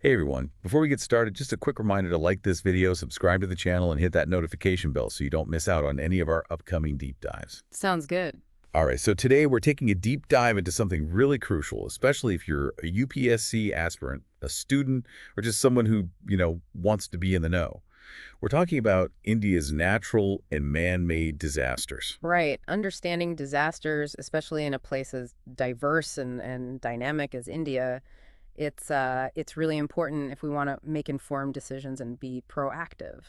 Hey everyone, before we get started, just a quick reminder to like this video, subscribe to the channel, and hit that notification bell so you don't miss out on any of our upcoming deep dives. Sounds good. All right, so today we're taking a deep dive into something really crucial, especially if you're a UPSC aspirant, a student, or just someone who wants to be in the know. We're talking about India's natural and man-made disasters. Right. Understanding disasters, especially in a place as diverse and dynamic as India, it's really important if we want to make informed decisions and be proactive,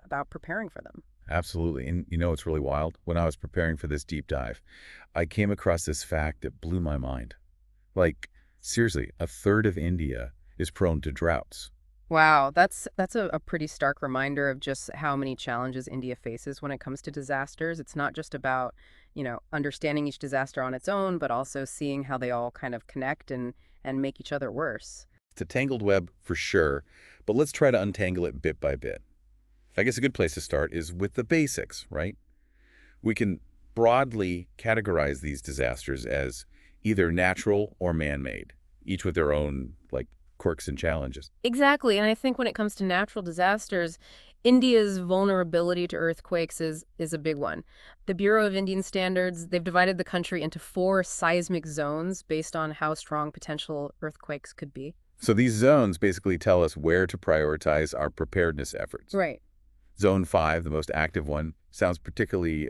about preparing for them. Absolutely. And it's really wild. When I was preparing for this deep dive, I came across this fact that blew my mind. Like, seriously, a third of India is prone to droughts. Wow, that's a pretty stark reminder of just how many challenges India faces when it comes to disasters. It's not just about, understanding each disaster on its own, but also seeing how they all kind of connect and make each other worse. It's a tangled web for sure, but let's try to untangle it bit by bit. I guess a good place to start is with the basics, right? We can broadly categorize these disasters as either natural or man-made, each with their own, quirks and challenges. Exactly. And I think when it comes to natural disasters, India's vulnerability to earthquakes is a big one. The Bureau of Indian Standards, they've divided the country into four seismic zones based on how strong potential earthquakes could be. So these zones basically tell us where to prioritize our preparedness efforts. Right. Zone 5, the most active one, sounds particularly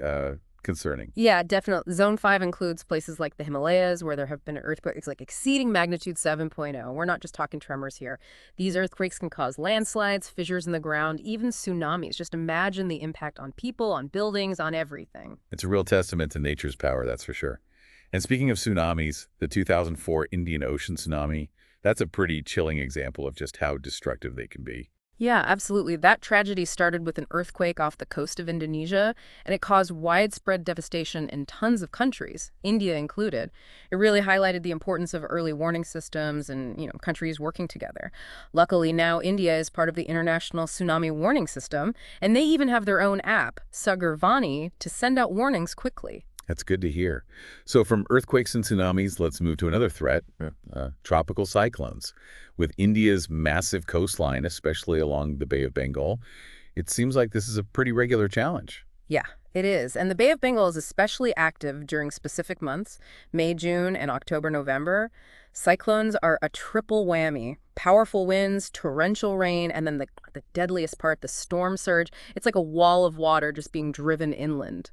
concerning. Yeah, definitely. Zone 5 includes places like the Himalayas, where there have been earthquakes like exceeding magnitude 7.0. We're not just talking tremors here. These earthquakes can cause landslides, fissures in the ground, even tsunamis. Just imagine the impact on people, on buildings, on everything. It's a real testament to nature's power, that's for sure. And speaking of tsunamis, the 2004 Indian Ocean tsunami, that's a pretty chilling example of just how destructive they can be. Yeah, absolutely. That tragedy started with an earthquake off the coast of Indonesia, and it caused widespread devastation in tons of countries, India included. It really highlighted the importance of early warning systems and, countries working together. Luckily, now India is part of the International Tsunami Warning System, and they even have their own app, Sagarvani, to send out warnings quickly. That's good to hear. So from earthquakes and tsunamis, let's move to another threat, tropical cyclones. With India's massive coastline, especially along the Bay of Bengal, it seems like this is a pretty regular challenge. Yeah, it is. And the Bay of Bengal is especially active during specific months, May, June, and October, November. Cyclones are a triple whammy. Powerful winds, torrential rain, and then the deadliest part, the storm surge. It's like a wall of water just being driven inland.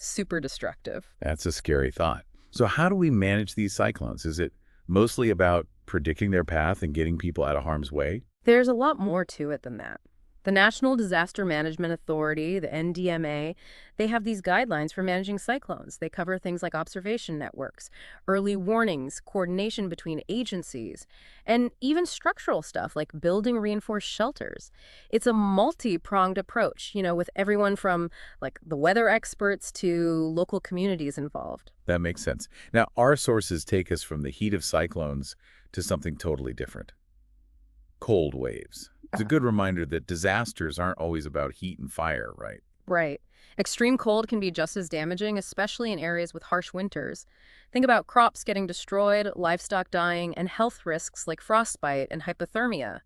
Super destructive. That's a scary thought. So how do we manage these cyclones? Is it mostly about predicting their path and getting people out of harm's way? There's a lot more to it than that. The National Disaster Management Authority, the NDMA, they have these guidelines for managing cyclones. They cover things like observation networks, early warnings, coordination between agencies, and even structural stuff like building reinforced shelters. It's a multi-pronged approach, with everyone from like the weather experts to local communities involved. That makes sense. Now, our sources take us from the heat of cyclones to something totally different. Cold waves. It's a good reminder that disasters aren't always about heat and fire, right? Right. Extreme cold can be just as damaging, especially in areas with harsh winters. Think about crops getting destroyed, livestock dying, and health risks like frostbite and hypothermia.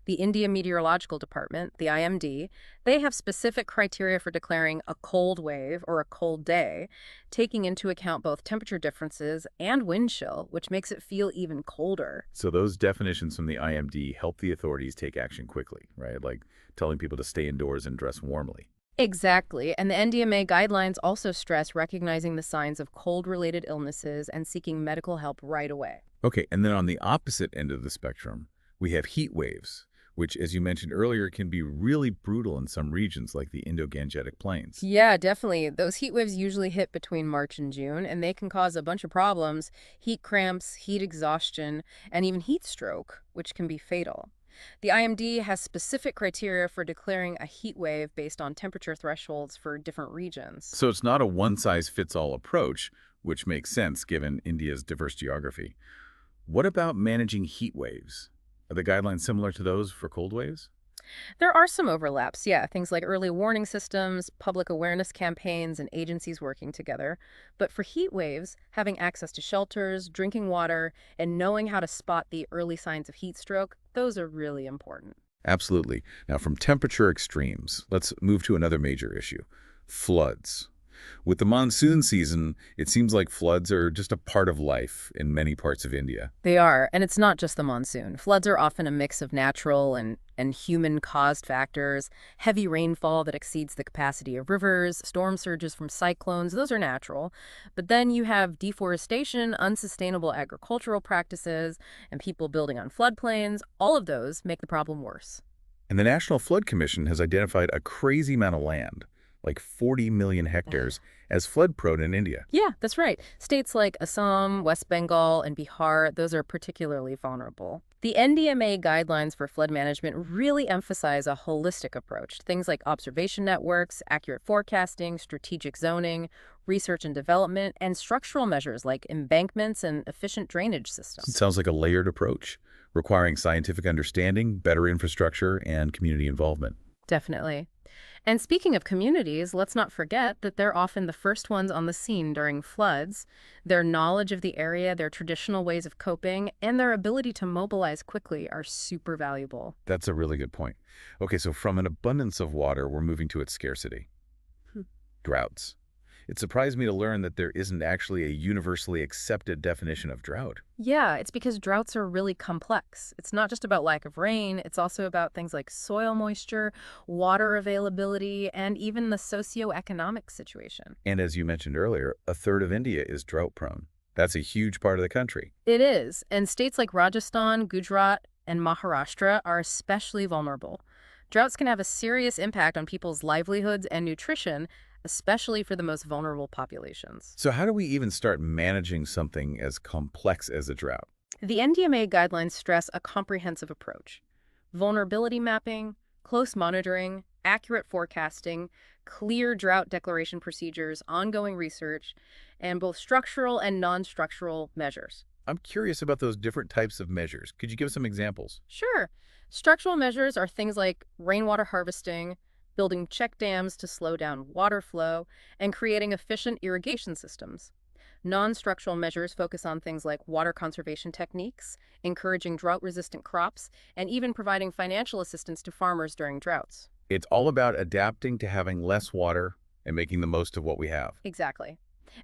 The India Meteorological Department, the IMD, they have specific criteria for declaring a cold wave or a cold day, taking into account both temperature differences and wind chill, which makes it feel even colder. So those definitions from the IMD help the authorities take action quickly, right? Like telling people to stay indoors and dress warmly. Exactly. And the NDMA guidelines also stress recognizing the signs of cold-related illnesses and seeking medical help right away. Okay, and then on the opposite end of the spectrum, we have heat waves, which, as you mentioned earlier, can be really brutal in some regions like the Indo-Gangetic Plains. Yeah, definitely. Those heat waves usually hit between March and June, and they can cause a bunch of problems: heat cramps, heat exhaustion, and even heat stroke, which can be fatal. The IMD has specific criteria for declaring a heat wave based on temperature thresholds for different regions. So it's not a one-size-fits-all approach, which makes sense given India's diverse geography. What about managing heat waves? Are the guidelines similar to those for cold waves? There are some overlaps, yeah, things like early warning systems, public awareness campaigns, and agencies working together. But for heat waves, having access to shelters, drinking water, and knowing how to spot the early signs of heat stroke, Those are really important. Absolutely. Now, from temperature extremes, let's move to another major issue, floods. With the monsoon season, it seems like floods are just a part of life in many parts of India. They are, and it's not just the monsoon. Floods are often a mix of natural and human-caused factors. Heavy rainfall that exceeds the capacity of rivers, storm surges from cyclones, those are natural. But then you have deforestation, unsustainable agricultural practices, and people building on floodplains. All of those make the problem worse. And the National Flood Commission has identified a crazy amount of land, like 40 million hectares, as flood-prone in India. Yeah, that's right. States like Assam, West Bengal, and Bihar, those are particularly vulnerable. The NDMA guidelines for flood management really emphasize a holistic approach. Things like observation networks, accurate forecasting, strategic zoning, research and development, and structural measures like embankments and efficient drainage It systems. sounds like a layered approach, requiring scientific understanding, better infrastructure, and community involvement. Definitely. And speaking of communities, let's not forget that they're often the first ones on the scene during floods. Their knowledge of the area, their traditional ways of coping, and their ability to mobilize quickly are super valuable. That's a really good point. Okay, so from an abundance of water, we're moving to its scarcity. Hmm. Droughts. It surprised me to learn that there isn't actually a universally accepted definition of drought. Yeah, it's because droughts are really complex. It's not just about lack of rain, it's also about things like soil moisture, water availability, and even the socioeconomic situation. And as you mentioned earlier, a third of India is drought-prone. That's a huge part of the country. It is, and states like Rajasthan, Gujarat, and Maharashtra are especially vulnerable. Droughts can have a serious impact on people's livelihoods and nutrition, especially for the most vulnerable populations. So how do we even start managing something as complex as a drought? The NDMA guidelines stress a comprehensive approach. Vulnerability mapping, close monitoring, accurate forecasting, clear drought declaration procedures, ongoing research, and both structural and non-structural measures. I'm curious about those different types of measures. Could you give some examples? Sure, structural measures are things like rainwater harvesting, building check dams to slow down water flow, and creating efficient irrigation systems. Non-structural measures focus on things like water conservation techniques, encouraging drought-resistant crops, and even providing financial assistance to farmers during droughts. It's all about adapting to having less water and making the most of what we have. Exactly.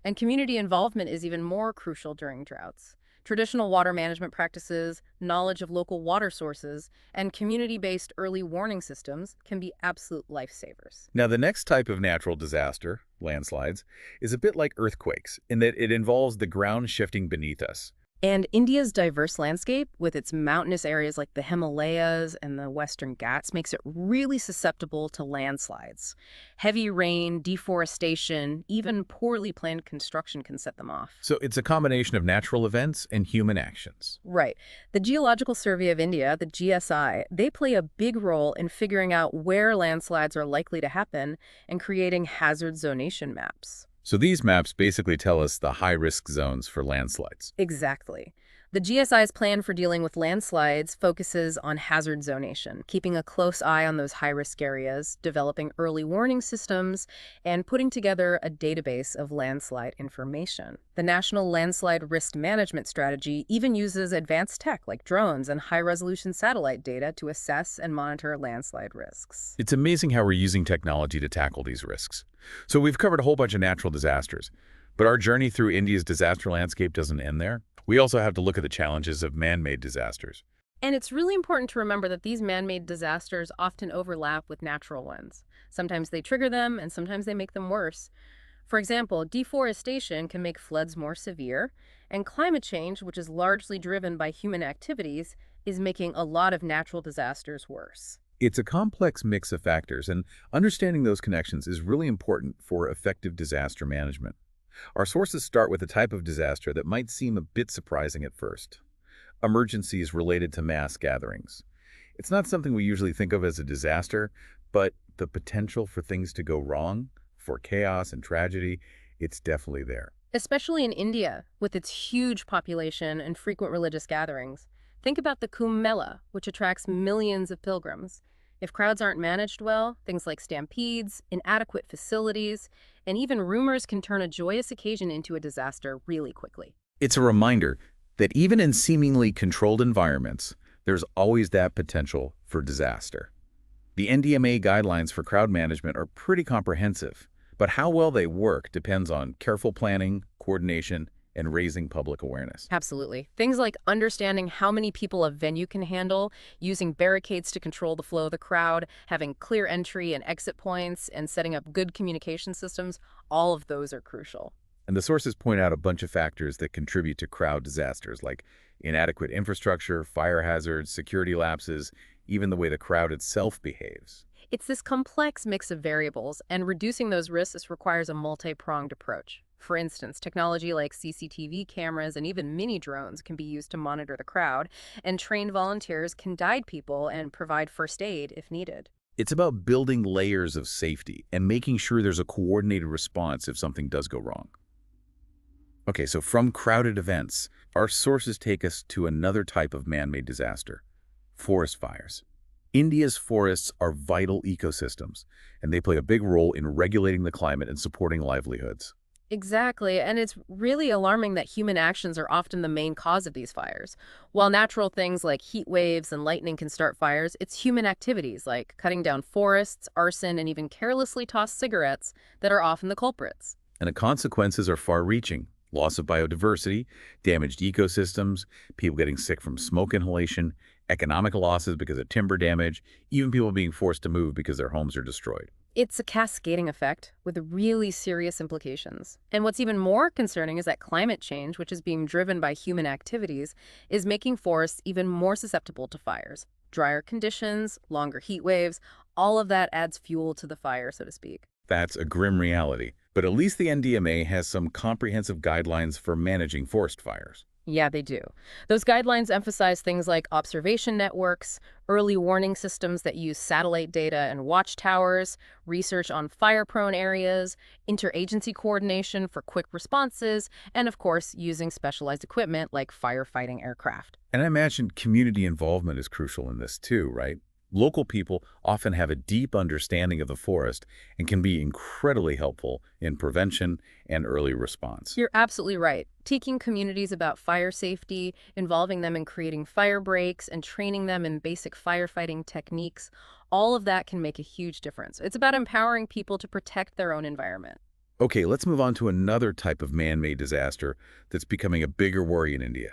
And community involvement is even more crucial during droughts. Traditional water management practices, knowledge of local water sources, and community-based early warning systems can be absolute lifesavers. Now, the next type of natural disaster, landslides, is a bit like earthquakes in that it involves the ground shifting beneath us. And India's diverse landscape, with its mountainous areas like the Himalayas and the Western Ghats, makes it really susceptible to landslides. Heavy rain, deforestation, even poorly planned construction can set them off. So it's a combination of natural events and human actions. Right. The Geological Survey of India, the GSI, they play a big role in figuring out where landslides are likely to happen and creating hazard zonation maps. So these maps basically tell us the high-risk zones for landslides. Exactly. The GSI's plan for dealing with landslides focuses on hazard zonation, keeping a close eye on those high-risk areas, developing early warning systems, and putting together a database of landslide information. The National Landslide Risk Management Strategy even uses advanced tech like drones and high-resolution satellite data to assess and monitor landslide risks. It's amazing how we're using technology to tackle these risks. So we've covered a whole bunch of natural disasters, but our journey through India's disaster landscape doesn't end there. We also have to look at the challenges of man-made disasters. And it's really important to remember that these man-made disasters often overlap with natural ones. Sometimes they trigger them, and sometimes they make them worse. For example, deforestation can make floods more severe, and climate change, which is largely driven by human activities, is making a lot of natural disasters worse. It's a complex mix of factors, and understanding those connections is really important for effective disaster management. Our sources start with a type of disaster that might seem a bit surprising at first. Emergencies related to mass gatherings. It's not something we usually think of as a disaster, but the potential for things to go wrong, for chaos and tragedy, it's definitely there. Especially in India, with its huge population and frequent religious gatherings. Think about the Kumbh Mela, which attracts millions of pilgrims. If crowds aren't managed well, things like stampedes, inadequate facilities, and even rumors can turn a joyous occasion into a disaster really quickly. It's a reminder that even in seemingly controlled environments, there's always that potential for disaster. The NDMA guidelines for crowd management are pretty comprehensive, but how well they work depends on careful planning, coordination, and raising public awareness. Absolutely. Things like understanding how many people a venue can handle, using barricades to control the flow of the crowd, having clear entry and exit points, and setting up good communication systems, all of those are crucial. And the sources point out a bunch of factors that contribute to crowd disasters, like inadequate infrastructure, fire hazards, security lapses, even the way the crowd itself behaves. It's this complex mix of variables, and reducing those risks requires a multi-pronged approach. For instance, technology like CCTV cameras and even mini drones can be used to monitor the crowd, and trained volunteers can guide people and provide first aid if needed. It's about building layers of safety and making sure there's a coordinated response if something does go wrong. Okay, so from crowded events, our sources take us to another type of man-made disaster: forest fires. India's forests are vital ecosystems, and they play a big role in regulating the climate and supporting livelihoods. Exactly, and it's really alarming that human actions are often the main cause of these fires. While natural things like heat waves and lightning can start fires, it's human activities like cutting down forests, arson, and even carelessly tossed cigarettes that are often the culprits. And the consequences are far-reaching: loss of biodiversity, damaged ecosystems, people getting sick from smoke inhalation, economic losses because of timber damage, even people being forced to move because their homes are destroyed. It's a cascading effect with really serious implications. And what's even more concerning is that climate change, which is being driven by human activities, is making forests even more susceptible to fires. Drier conditions, longer heat waves, all of that adds fuel to the fire, so to speak. That's a grim reality, but at least the NDMA has some comprehensive guidelines for managing forest fires. Yeah, they do. Those guidelines emphasize things like observation networks, early warning systems that use satellite data and watchtowers, research on fire-prone areas, interagency coordination for quick responses, and of course, using specialized equipment like firefighting aircraft. And I imagine community involvement is crucial in this too, right? Local people often have a deep understanding of the forest and can be incredibly helpful in prevention and early response. You're absolutely right. Teaching communities about fire safety, involving them in creating fire breaks, and training them in basic firefighting techniques, all of that can make a huge difference. It's about empowering people to protect their own environment. Okay, let's move on to another type of man-made disaster that's becoming a bigger worry in India: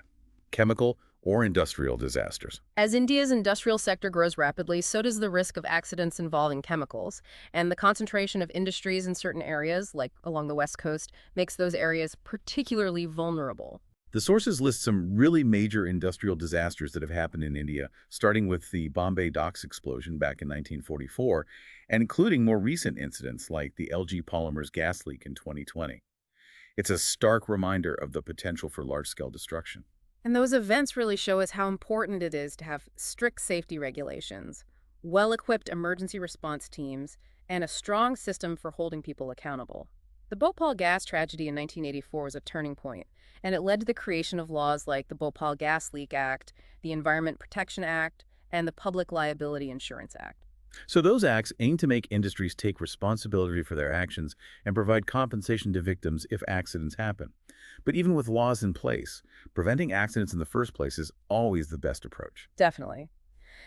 chemical or industrial disasters. As India's industrial sector grows rapidly, so does the risk of accidents involving chemicals. And the concentration of industries in certain areas, like along the West Coast, makes those areas particularly vulnerable. The sources list some really major industrial disasters that have happened in India, starting with the Bombay docks explosion back in 1944, and including more recent incidents like the LG Polymers gas leak in 2020. It's a stark reminder of the potential for large-scale destruction. And those events really show us how important it is to have strict safety regulations, well-equipped emergency response teams, and a strong system for holding people accountable. The Bhopal gas tragedy in 1984 was a turning point, and it led to the creation of laws like the Bhopal Gas Leak Act, the Environment Protection Act, and the Public Liability Insurance Act. So those acts aim to make industries take responsibility for their actions and provide compensation to victims if accidents happen. But even with laws in place, preventing accidents in the first place is always the best approach. Definitely.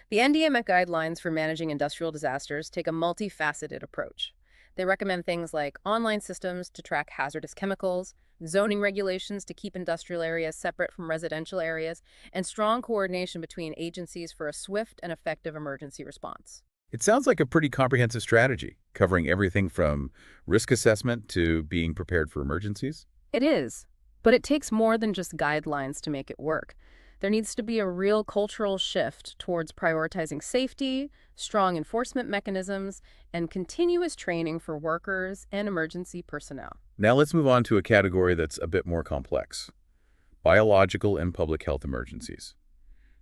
The NDMA guidelines for managing industrial disasters take a multifaceted approach. They recommend things like online systems to track hazardous chemicals, zoning regulations to keep industrial areas separate from residential areas, and strong coordination between agencies for a swift and effective emergency response. It sounds like a pretty comprehensive strategy, covering everything from risk assessment to being prepared for emergencies. It is, but it takes more than just guidelines to make it work. There needs to be a real cultural shift towards prioritizing safety, strong enforcement mechanisms, and continuous training for workers and emergency personnel. Now let's move on to a category that's a bit more complex: biological and public health emergencies.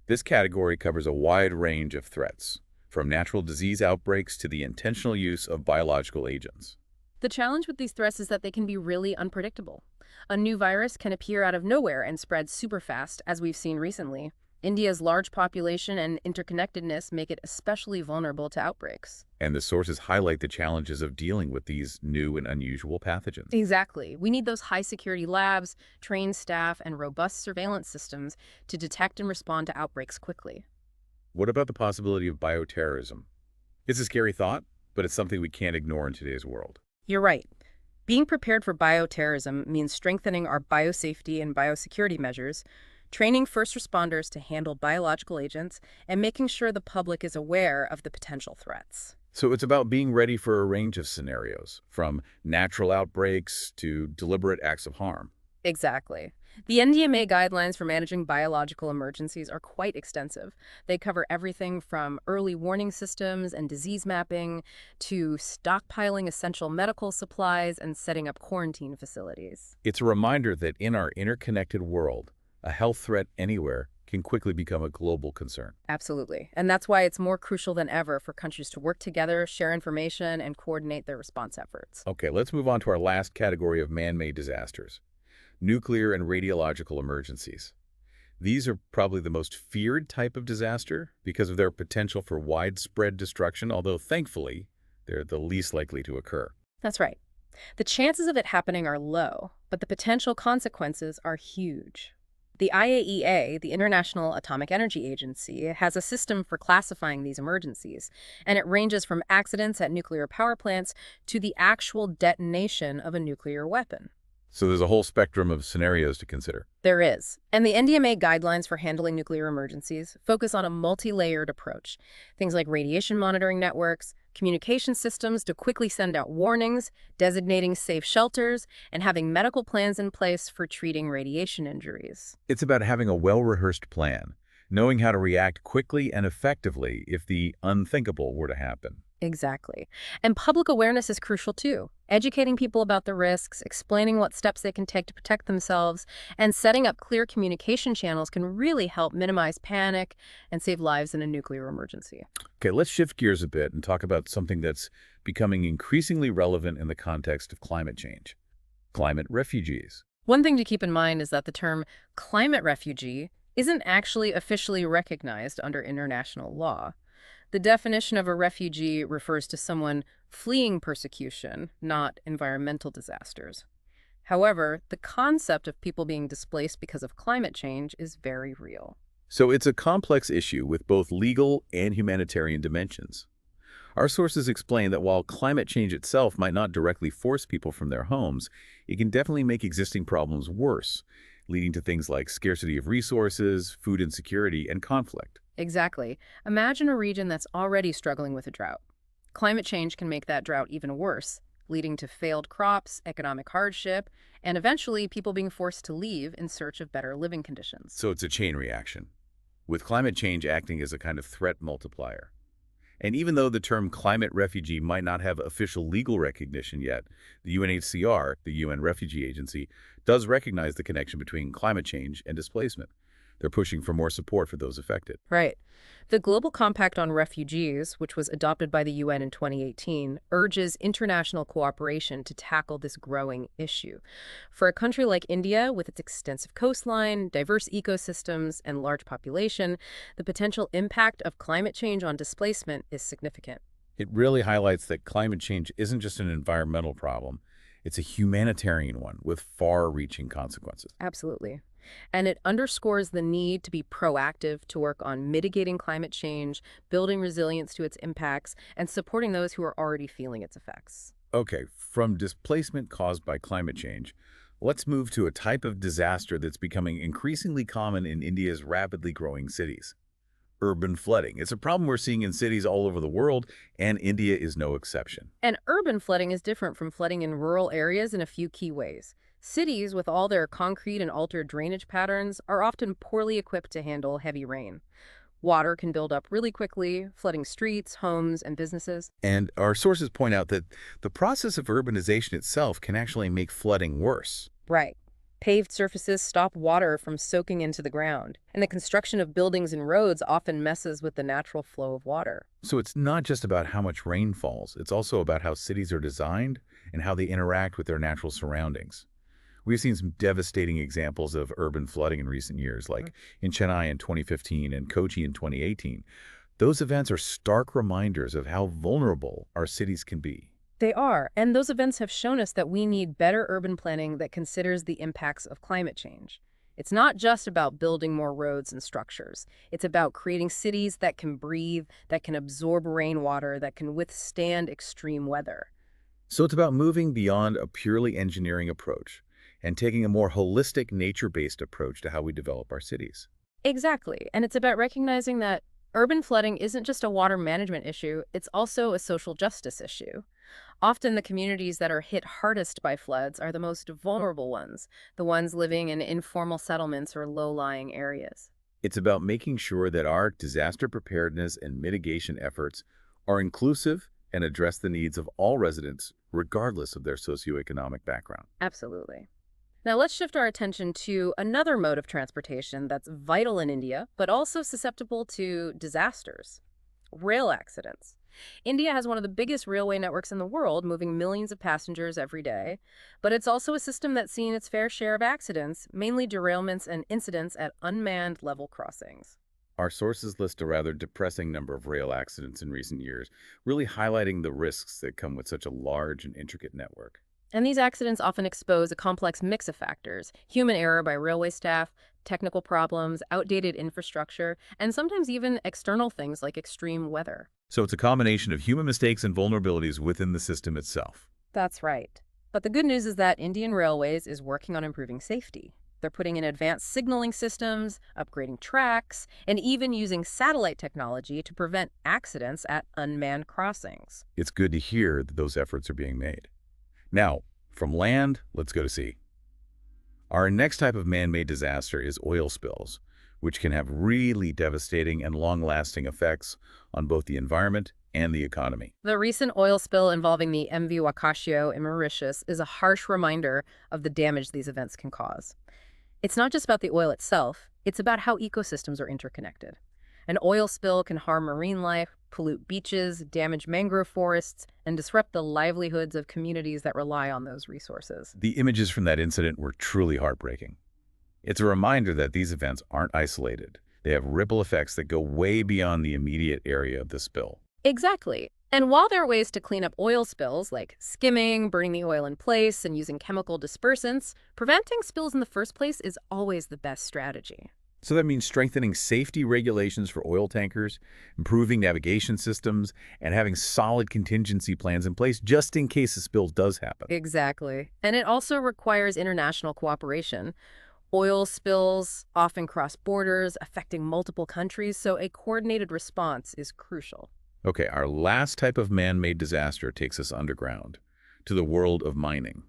This category covers a wide range of threats, from natural disease outbreaks to the intentional use of biological agents. The challenge with these threats is that they can be really unpredictable. A new virus can appear out of nowhere and spread super fast, as we've seen recently. India's large population and interconnectedness make it especially vulnerable to outbreaks. And the sources highlight the challenges of dealing with these new and unusual pathogens. Exactly. We need those high-security labs, trained staff, and robust surveillance systems to detect and respond to outbreaks quickly. What about the possibility of bioterrorism? It's a scary thought, but it's something we can't ignore in today's world. You're right. Being prepared for bioterrorism means strengthening our biosafety and biosecurity measures, training first responders to handle biological agents, and making sure the public is aware of the potential threats. So it's about being ready for a range of scenarios, from natural outbreaks to deliberate acts of harm. Exactly. The NDMA guidelines for managing biological emergencies are quite extensive. They cover everything from early warning systems and disease mapping to stockpiling essential medical supplies and setting up quarantine facilities. It's a reminder that in our interconnected world, a health threat anywhere can quickly become a global concern. Absolutely. And that's why it's more crucial than ever for countries to work together, share information, and coordinate their response efforts. Okay, let's move on to our last category of man-made disasters: nuclear and radiological emergencies. These are probably the most feared type of disaster because of their potential for widespread destruction, although thankfully, they're the least likely to occur. That's right. The chances of it happening are low, but the potential consequences are huge. The IAEA, the International Atomic Energy Agency, has a system for classifying these emergencies, and it ranges from accidents at nuclear power plants to the actual detonation of a nuclear weapon. So there's a whole spectrum of scenarios to consider. There is. And the NDMA guidelines for handling nuclear emergencies focus on a multi-layered approach. Things like radiation monitoring networks, communication systems to quickly send out warnings, designating safe shelters, and having medical plans in place for treating radiation injuries. It's about having a well-rehearsed plan, knowing how to react quickly and effectively if the unthinkable were to happen. Exactly. And public awareness is crucial too. Educating people about the risks, explaining what steps they can take to protect themselves, and setting up clear communication channels can really help minimize panic and save lives in a nuclear emergency. Okay, let's shift gears a bit and talk about something that's becoming increasingly relevant in the context of climate change: climate refugees. One thing to keep in mind is that the term climate refugee isn't actually officially recognized under international law. The definition of a refugee refers to someone fleeing persecution, not environmental disasters. However, the concept of people being displaced because of climate change is very real. So it's a complex issue with both legal and humanitarian dimensions. Our sources explain that while climate change itself might not directly force people from their homes, it can definitely make existing problems worse, leading to things like scarcity of resources, food insecurity, and conflict. Exactly. Imagine a region that's already struggling with a drought. Climate change can make that drought even worse, leading to failed crops, economic hardship, and eventually people being forced to leave in search of better living conditions. So it's a chain reaction, with climate change acting as a kind of threat multiplier. And even though the term climate refugee might not have official legal recognition yet, the UNHCR, the UN Refugee Agency, does recognize the connection between climate change and displacement. They're pushing for more support for those affected. Right. The Global Compact on Refugees, which was adopted by the UN in 2018, urges international cooperation to tackle this growing issue. For a country like India, with its extensive coastline, diverse ecosystems, and large population, the potential impact of climate change on displacement is significant. It really highlights that climate change isn't just an environmental problem, it's a humanitarian one with far-reaching consequences. Absolutely. And it underscores the need to be proactive to work on mitigating climate change, building resilience to its impacts, and supporting those who are already feeling its effects. Okay, from displacement caused by climate change, let's move to a type of disaster that's becoming increasingly common in India's rapidly growing cities: urban flooding. It's a problem we're seeing in cities all over the world, and India is no exception. And urban flooding is different from flooding in rural areas in a few key ways. Cities, with all their concrete and altered drainage patterns, are often poorly equipped to handle heavy rain. Water can build up really quickly, flooding streets, homes, and businesses. And our sources point out that the process of urbanization itself can actually make flooding worse. Right. Paved surfaces stop water from soaking into the ground, and the construction of buildings and roads often messes with the natural flow of water. So it's not just about how much rain falls, it's also about how cities are designed and how they interact with their natural surroundings. We've seen some devastating examples of urban flooding in recent years, like in Chennai in 2015 and Kochi in 2018. Those events are stark reminders of how vulnerable our cities can be. They are, and those events have shown us that we need better urban planning that considers the impacts of climate change. It's not just about building more roads and structures. It's about creating cities that can breathe, that can absorb rainwater, that can withstand extreme weather. So it's about moving beyond a purely engineering approach and taking a more holistic, nature-based approach to how we develop our cities. Exactly. And it's about recognizing that urban flooding isn't just a water management issue, it's also a social justice issue. Often the communities that are hit hardest by floods are the most vulnerable ones, the ones living in informal settlements or low-lying areas. It's about making sure that our disaster preparedness and mitigation efforts are inclusive and address the needs of all residents, regardless of their socioeconomic background. Absolutely. Now let's shift our attention to another mode of transportation that's vital in India, but also susceptible to disasters: rail accidents. India has one of the biggest railway networks in the world, moving millions of passengers every day. But it's also a system that's seen its fair share of accidents, mainly derailments and incidents at unmanned level crossings. Our sources list a rather depressing number of rail accidents in recent years, really highlighting the risks that come with such a large and intricate network. And these accidents often expose a complex mix of factors: human error by railway staff, technical problems, outdated infrastructure, and sometimes even external things like extreme weather. So it's a combination of human mistakes and vulnerabilities within the system itself. That's right. But the good news is that Indian Railways is working on improving safety. They're putting in advanced signaling systems, upgrading tracks, and even using satellite technology to prevent accidents at unmanned crossings. It's good to hear that those efforts are being made. Now, from land, let's go to sea. Our next type of man-made disaster is oil spills, which can have really devastating and long-lasting effects on both the environment and the economy. The recent oil spill involving the MV Wakashio in Mauritius is a harsh reminder of the damage these events can cause. It's not just about the oil itself, it's about how ecosystems are interconnected. An oil spill can harm marine life, pollute beaches, damage mangrove forests, and disrupt the livelihoods of communities that rely on those resources. The images from that incident were truly heartbreaking. It's a reminder that these events aren't isolated. They have ripple effects that go way beyond the immediate area of the spill. Exactly. And while there are ways to clean up oil spills, like skimming, burning the oil in place, and using chemical dispersants, preventing spills in the first place is always the best strategy. So that means strengthening safety regulations for oil tankers, improving navigation systems, and having solid contingency plans in place just in case a spill does happen. Exactly. And it also requires international cooperation. Oil spills often cross borders, affecting multiple countries, so a coordinated response is crucial. Okay, our last type of man-made disaster takes us underground, to the world of mining.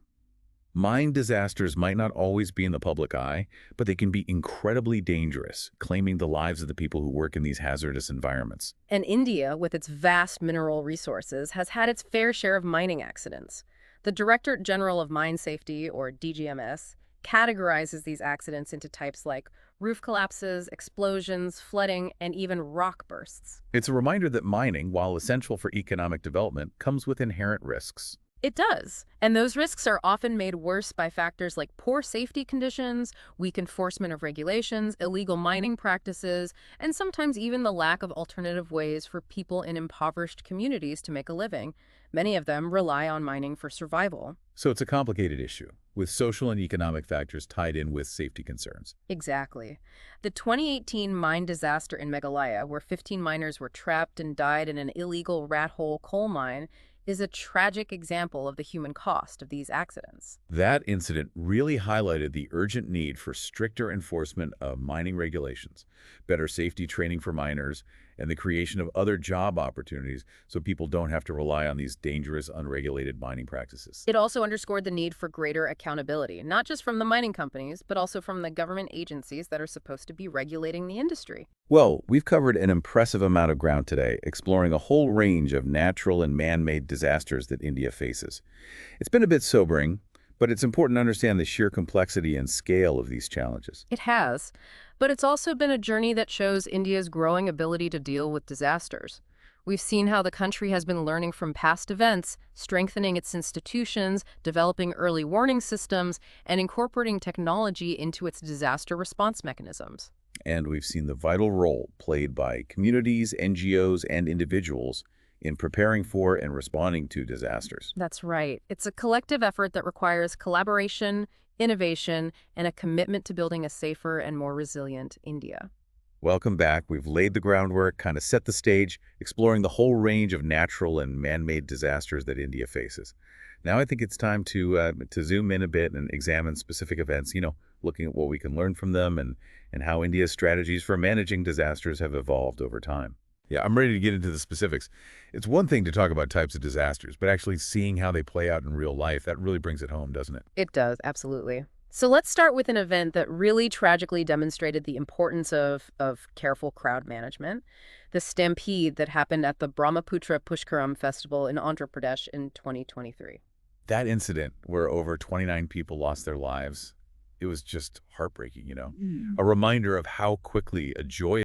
Mine disasters might not always be in the public eye, but they can be incredibly dangerous, claiming the lives of the people who work in these hazardous environments. And India, with its vast mineral resources, has had its fair share of mining accidents. The Directorate General of Mine Safety, or DGMS, categorizes these accidents into types like roof collapses, explosions, flooding, and even rock bursts. It's a reminder that mining, while essential for economic development, comes with inherent risks. It does. And those risks are often made worse by factors like poor safety conditions, weak enforcement of regulations, illegal mining practices, and sometimes even the lack of alternative ways for people in impoverished communities to make a living. Many of them rely on mining for survival. So it's a complicated issue, with social and economic factors tied in with safety concerns. Exactly. The 2018 mine disaster in Meghalaya, where 15 miners were trapped and died in an illegal rat hole coal mine, is a tragic example of the human cost of these accidents. That incident really highlighted the urgent need for stricter enforcement of mining regulations, better safety training for miners, and the creation of other job opportunities so people don't have to rely on these dangerous, unregulated mining practices. It also underscored the need for greater accountability, not just from the mining companies, but also from the government agencies that are supposed to be regulating the industry. Well, we've covered an impressive amount of ground today, exploring a whole range of natural and man-made disasters that India faces. It's been a bit sobering, but it's important to understand the sheer complexity and scale of these challenges. It has, but it's also been a journey that shows India's growing ability to deal with disasters. We've seen how the country has been learning from past events, strengthening its institutions, developing early warning systems, and incorporating technology into its disaster response mechanisms. And we've seen the vital role played by communities, NGOs, and individuals in preparing for and responding to disasters. That's right. It's a collective effort that requires collaboration, innovation, and a commitment to building a safer and more resilient India. Welcome back. We've laid the groundwork, kind of set the stage, exploring the whole range of natural and man-made disasters that India faces. Now I think it's time to zoom in a bit and examine specific events, looking at what we can learn from them and how India's strategies for managing disasters have evolved over time. Yeah, I'm ready to get into the specifics. It's one thing to talk about types of disasters, but actually seeing how they play out in real life, that really brings it home, doesn't it? It does, absolutely. So let's start with an event that really tragically demonstrated the importance of careful crowd management, the stampede that happened at the Brahmaputra Pushkaram Festival in Andhra Pradesh in 2023. That incident where over 29 people lost their lives, it was just heartbreaking. A reminder of how quickly a joyous